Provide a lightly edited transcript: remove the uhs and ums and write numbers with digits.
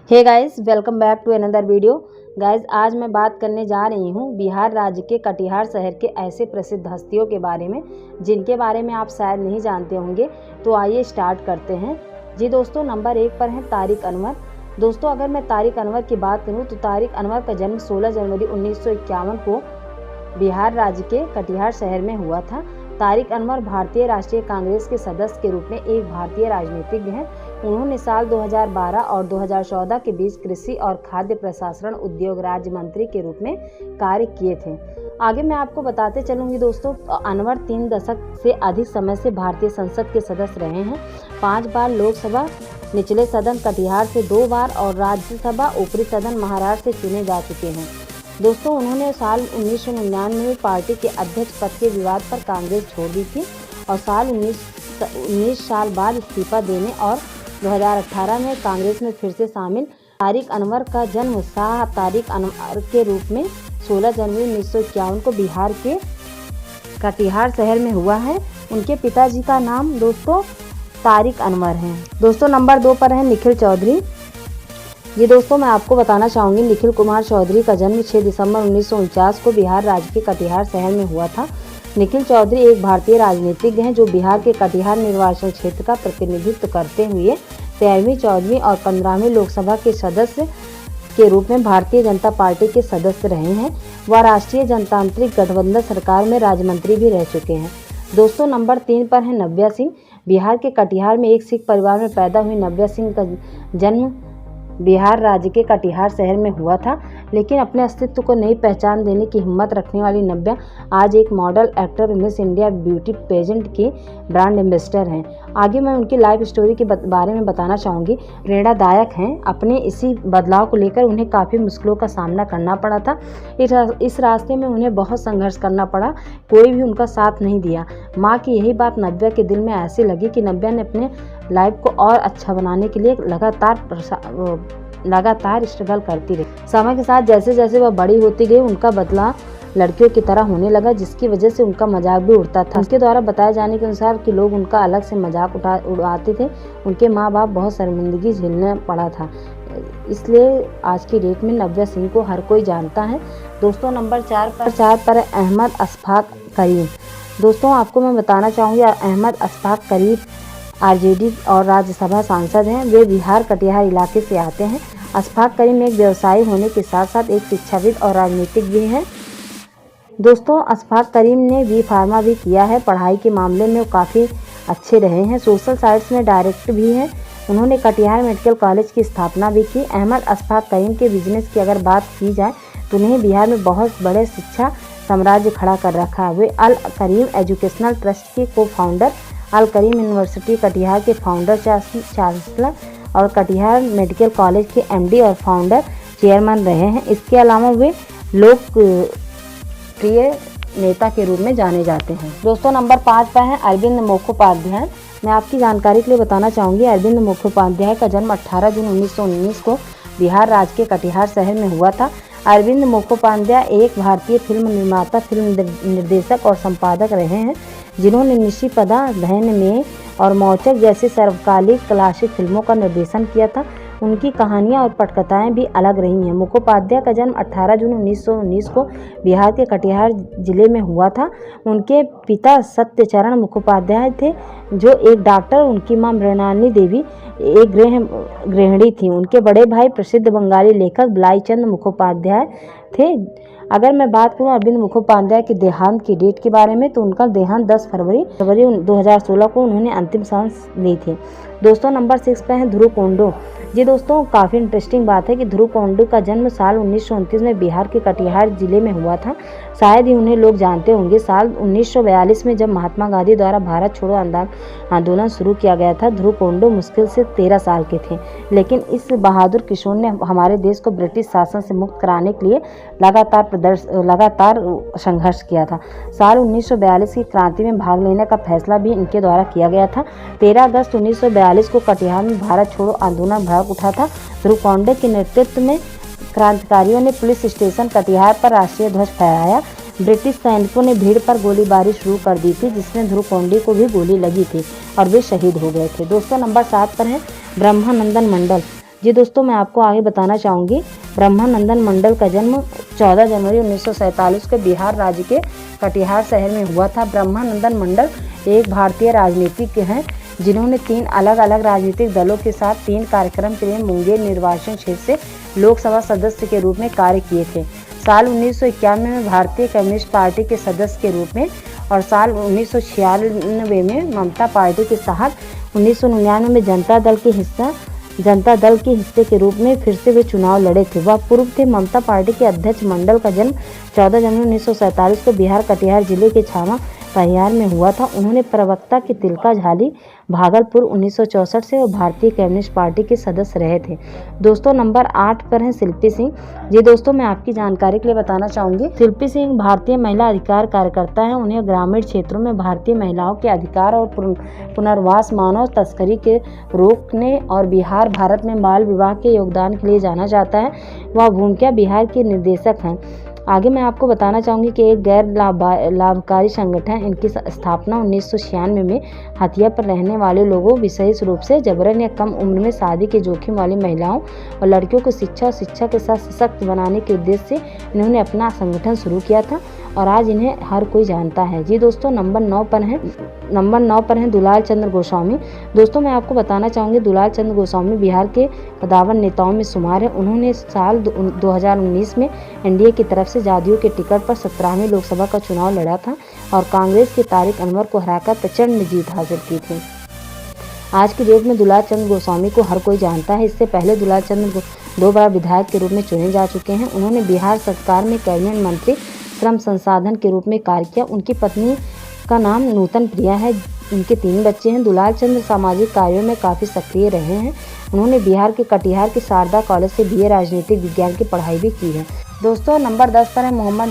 Hey guys, welcome back to another video. Guys, आज मैं बात करने जा रही हूँ बिहार राज्य के कटिहार शहर के ऐसे प्रसिद्ध हस्तियों के बारे में जिनके बारे में आप शायद नहीं जानते होंगे। तो आइए स्टार्ट करते हैं। जी दोस्तों, नंबर 1 पर है तारिक अनवर। दोस्तों, अगर मैं तारिक अनवर की बात करूँ तो तारिक अनवर का जन्म 16 जनवरी 1951 को बिहार राज्य के कटिहार शहर में हुआ था। तारिक अनवर भारतीय राष्ट्रीय कांग्रेस के सदस्य के रूप में एक भारतीय राजनीतिज्ञ हैं। उन्होंने साल 2012 और 2014 के बीच कृषि और खाद्य प्रसंस्करण उद्योग राज्य मंत्री के रूप में कार्य किए थे। आगे मैं आपको बताते चलूंगी दोस्तों, अनवर 3 दशक से अधिक समय से भारतीय संसद के सदस्य रहे हैं। 5 बार लोकसभा निचले सदन कटिहार से 2 बार और राज्यसभा ऊपरी सदन महाराष्ट्र से चुने जा चुके हैं। दोस्तों, उन्होंने साल 1999 में पार्टी के अध्यक्ष पद के विवाद पर कांग्रेस छोड़ दी थी और साल 19 साल बाद इस्तीफा देने और 2018 में कांग्रेस में फिर से शामिल। तारिक अनवर का जन्म शाह तारिक अनवर के रूप में 16 जनवरी 1951 को बिहार के कटिहार शहर में हुआ है। उनके पिताजी का नाम दोस्तों तारिक अनवर है। दोस्तों, नंबर 2 पर है निखिल चौधरी। ये दोस्तों मैं आपको बताना चाहूँगी, निखिल कुमार चौधरी का जन्म 6 दिसंबर 1949 को बिहार राज्य के कटिहार शहर में हुआ था। निखिल चौधरी एक भारतीय राजनीतिज्ञ हैं जो बिहार के कटिहार निर्वाचन क्षेत्र का प्रतिनिधित्व करते हुए 13वीं, 14वीं और 15वीं लोकसभा के सदस्य के रूप में भारतीय जनता पार्टी के सदस्य रहे हैं। वह राष्ट्रीय जनतांत्रिक गठबंधन सरकार में राज्य मंत्री भी रह चुके हैं। दोस्तों, नंबर 3 पर है नव्या सिंह। बिहार के कटिहार में एक सिख परिवार में पैदा हुई नव्या सिंह का जन्म बिहार राज्य के कटिहार शहर में हुआ था, लेकिन अपने अस्तित्व को नई पहचान देने की हिम्मत रखने वाली नव्या आज एक model, actor, Miss India beauty pageant की ब्रांड एम्बेसडर हैं। आगे मैं उनकी लाइफ स्टोरी के बारे में बताना चाहूँगी। प्रेरणादायक हैं। अपने इसी बदलाव को लेकर उन्हें काफ़ी मुश्किलों का सामना करना पड़ा था। इस रास्ते में उन्हें बहुत संघर्ष करना पड़ा, कोई भी उनका साथ नहीं दिया। माँ की यही बात नव्या के दिल में ऐसी लगी कि नव्या ने अपने लाइफ को और अच्छा बनाने के लिए लगातार स्ट्रगल करती रही। समय के साथ जैसे जैसे वह बड़ी होती गई, उनका बदलाव लड़कियों की तरह होने लगा, जिसकी वजह से उनका मजाक भी उड़ता था। उनके द्वारा बताए जाने के अनुसार कि लोग उनका अलग से मजाक उड़ाते थे। उनके माँ बाप बहुत शर्मिंदगी झेलना पड़ा था, इसलिए आज की डेट में नव्या सिंह को हर कोई जानता है। दोस्तों, नंबर 4 पर अहमद अशफाक करीम। दोस्तों, आपको मैं बताना चाहूँगी, अहमद अशफाक करीम आरजेडी और राज्यसभा सांसद हैं। वे बिहार कटिहार इलाके से आते हैं। अशफाक करीम एक व्यवसायी होने के साथ साथ एक शिक्षाविद और राजनीतिक भी हैं। दोस्तों, अशफाक करीम ने बी फार्मा भी किया है। पढ़ाई के मामले में वो काफ़ी अच्छे रहे हैं। सोशल साइंस में डायरेक्ट भी हैं। उन्होंने कटिहार मेडिकल कॉलेज की स्थापना भी की। अहमद अशफाक करीम के बिजनेस की अगर बात की जाए तो उन्हें बिहार में बहुत बड़े शिक्षा साम्राज्य खड़ा कर रखा है। वे अल करीम एजुकेशनल ट्रस्ट के को फाउंडर, अल करीम यूनिवर्सिटी कटिहार के फाउंडर चांसलर और कटिहार मेडिकल कॉलेज के एमडी और फाउंडर चेयरमैन रहे हैं। इसके अलावा वे लोकप्रिय नेता के रूप में जाने जाते हैं। दोस्तों, नंबर 5 पर है अरविंद मुखोपाध्याय। मैं आपकी जानकारी के लिए बताना चाहूँगी, अरविंद मुखोपाध्याय का जन्म 18 जून 1919 को बिहार राज्य के कटिहार शहर में हुआ था। अरविंद मुखोपाध्याय एक भारतीय फिल्म निर्माता, फिल्म निर्देशक और संपादक रहे हैं, जिन्होंने निशिपदा, धैर्य में और मौचक जैसी सर्वकालिक क्लासिक फिल्मों का निर्देशन किया था। उनकी कहानियाँ और पटकथाएँ भी अलग रही हैं। मुखोपाध्याय का जन्म 18 जून 1919 को बिहार के कटिहार जिले में हुआ था। उनके पिता सत्यचरण मुखोपाध्याय थे, जो एक डॉक्टर, उनकी मां मृणालिनी देवी एक गृहिणी थी। उनके बड़े भाई प्रसिद्ध बंगाली लेखक बलाई मुखोपाध्याय थे। अगर मैं बात करूं अरविंद मुखोपाध्याय के देहांत की डेट के बारे में, तो उनका देहांत 10 फरवरी 2016 को उन्होंने अंतिम सांस ली थी। दोस्तों, नंबर 6 पे है ध्रुव कोंडो। जी दोस्तों, काफ़ी इंटरेस्टिंग बात है कि ध्रुव कोंडो का जन्म साल 1929 में बिहार के कटिहार जिले में हुआ था। शायद ही उन्हें लोग जानते होंगे। साल 1942 में जब महात्मा गांधी द्वारा भारत छोड़ो आंदोलन शुरू किया गया था, ध्रुव कोंडो मुश्किल से 13 साल के थे, लेकिन इस बहादुर किशोर ने हमारे देश को ब्रिटिश शासन से मुक्त कराने के लिए लगातार संघर्ष किया था। साल 1942 की क्रांति में भाग लेने का फैसला भी इनके द्वारा किया गया था। 13 अगस्त 1942 को कटिहार में भारत छोड़ो आंदोलन भड़क उठा था। ध्रुव कोंडो के नेतृत्व में क्रांतिकारियों ने पुलिस स्टेशन कटिहार पर राष्ट्रीय ध्वज फहराया। ब्रिटिश सैनिकों ने भीड़ पर गोलीबारी शुरू कर दी थी, जिसमें ध्रुव कोंडो को भी गोली लगी थी और वे शहीद हो गए थे। दोस्तों, नंबर 7 पर है ब्रह्मानंदन मंडल। जी दोस्तों, मैं आपको आगे बताना चाहूँगी ब्रह्मानंदन मंडल का जन्म 14 जनवरी 1947 को बिहार राज्य के कटिहार शहर में हुआ था। ब्रह्मानंदन मंडल एक भारतीय राजनीतिज्ञ हैं जिन्होंने 3 अलग अलग राजनीतिक दलों के साथ 3 कार्यक्रम के लिए मुंगेर निर्वाचन क्षेत्र से लोकसभा सदस्य के रूप में कार्य किए थे। साल 1991 में भारतीय कम्युनिस्ट पार्टी के सदस्य के रूप में और साल 1996 में ममता पार्टी के साथ 1999 में जनता दल के हिस्से के रूप में फिर से वे चुनाव लड़े थे। वह पूर्व थे ममता पार्टी के अध्यक्ष। मंडल का जन्म 14 जनवरी 1947 को बिहार कटिहार जिले के छावा परिहार में हुआ था। उन्होंने प्रवक्ता की तिलका झाली भागलपुर 1964 से और भारतीय कम्युनिस्ट पार्टी के सदस्य रहे थे। दोस्तों, नंबर 8 पर हैं शिल्पी सिंह। जी दोस्तों, मैं आपकी जानकारी के लिए बताना चाहूँगी, शिल्पी सिंह भारतीय महिला अधिकार कार्यकर्ता हैं। उन्हें ग्रामीण क्षेत्रों में भारतीय महिलाओं के अधिकार और पुनर्वास, मानव तस्करी के रोकने और बिहार भारत में बाल विवाह के योगदान के लिए जाना जाता है। वह भूमिका बिहार के निर्देशक हैं। आगे मैं आपको बताना चाहूँगी कि एक गैर लाभकारी संगठन, इनकी स्थापना 1996 में हथिया पर रहने वाले लोगों, विशेष रूप से जबरन या कम उम्र में शादी के जोखिम वाली महिलाओं और लड़कियों को शिक्षा के साथ सशक्त बनाने के उद्देश्य से इन्होंने अपना संगठन शुरू किया था और आज इन्हें हर कोई जानता है। जी दोस्तों, नंबर 9 पर हैं दुलाल चंद्र गोस्वामी। दोस्तों, मैं आपको बताना चाहूँगी दुलाल चंद्र गोस्वामी बिहार के कदावर नेताओं में शुमार है। उन्होंने साल 2019 में एनडीए की तरफ से जदयू के टिकट पर 17वें लोकसभा का चुनाव लड़ा था और कांग्रेस के तारिक अनवर को हराकर प्रचंड जीत हासिल की थी। आज की डेट में दुलाल चंद्र गोस्वामी को हर कोई जानता है। इससे पहले दुलाल चंद्र 2 बार विधायक के रूप में चुने जा चुके हैं। उन्होंने बिहार सरकार में कैबिनेट मंत्री श्रम संसाधन के रूप में कार्य किया। उनकी पत्नी का नाम नूतन प्रिया है। उनके 3 बच्चे हैं। दुलाल चंद्र सामाजिक कार्यों में काफ़ी सक्रिय रहे हैं। उन्होंने बिहार के कटिहार के शारदा कॉलेज से BA राजनीतिक विज्ञान की पढ़ाई भी की है। दोस्तों, नंबर 10 पर है मोहम्मद